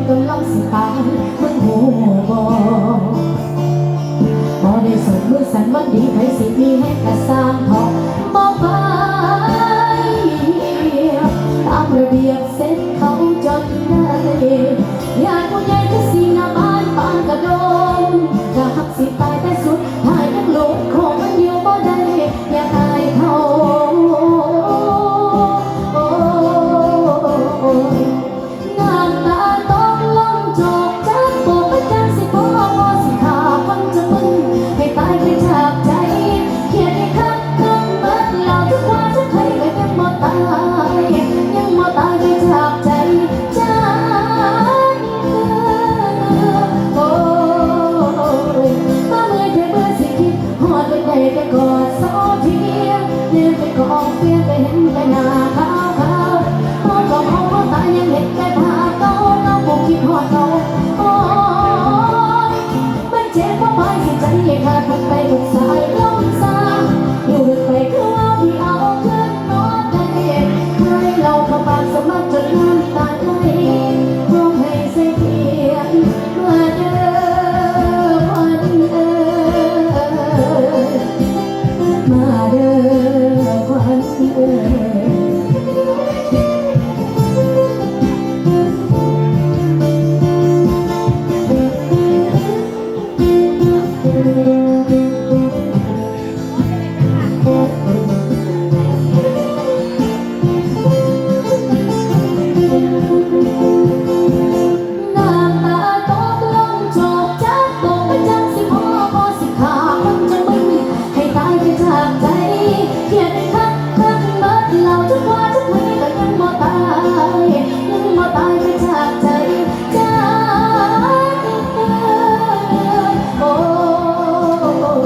กำลังสิตายมึงหูบ่ได้ส่งมือสั่นวันดีใครสิมีให้กระสร้างทองบ่ไปตามระเบียบเสร็จเขาจนได้ญาติผู้ใหญ่ที่สีหน้าบ้านปานกระโดงจะหักสิตายแต่สุดท้ายยังหลุดคงมันอยู่บ่ได้อยากอายเขาน้ำตาต้องลงจอกจากโบกประจันสิพ่อพ่อสิขาคนจะมึงให้ตายไปจากใจเขียนให้คักคักเบิดเหล่าทุกว่าทุกใครก็ยังบ่ตายยังบ่ตายไปจากใจจ้าโอ้ยมาเมื่อยแค่เบื่อสิคิดหอดไปได้แต่กอดสอเทียนเดินไปกองเฟียนไปเห็นแต่หน้าขาวขาวมองก็มองเขาตายยังเห็นแต่ภาพเก่าเราคงคิดหอดเขาโอ้ยมันเจ็บเพราะไปสิใจขาดมันไปทุกสายลมสางอยู่ลึกไปคือว่าที่เอาขึ้นนอนได้ให้เราเข้าปากสมัครจนน้ำตาไหลร้องให้เสียเพียงมาเด้อวันมาเด้อควันน้ำตาตกลงจอกจากโบกประจันสิพ่อพ่อสิขาคนจะมึงให้ตายไปจากใจเขียนคักคักเบิดเหล่าทุกว่าทุกวีก็ยังบ่ตายยังบ่ตายไปจากใจจ้าโอ้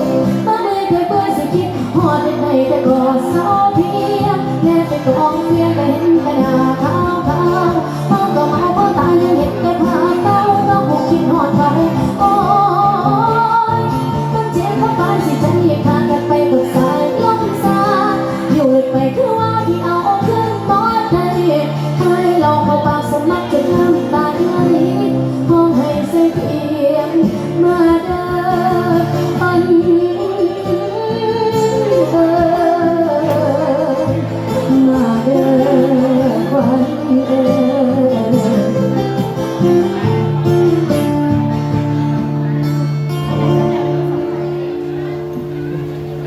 ยมาเมื่อยแค่เบื่อสิคิดหอดไปไหนแต่กอดเสาเทียมแน่ไปกองเฟียนก็เห็นแต่หน้าขาวขาวเมาก็เมาเพราะตายยังเห็นแต่ภาพเก่าเราคงคิดหอดเขาโอ้ยมันเจ็บเพราะปานสิใจขาดกันไปทุกสายลมสางอยู่ลึกไปคือว่าที่เอาขึ้นบ่ได้ให้เราเข้าปากสมัครจนน้ำตาไหลห้องให้เสียเพียงมาเด้อปันมาเด้อควัน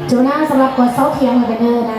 โจนาสำหรับกดเสาเทียมกันเด้อนะ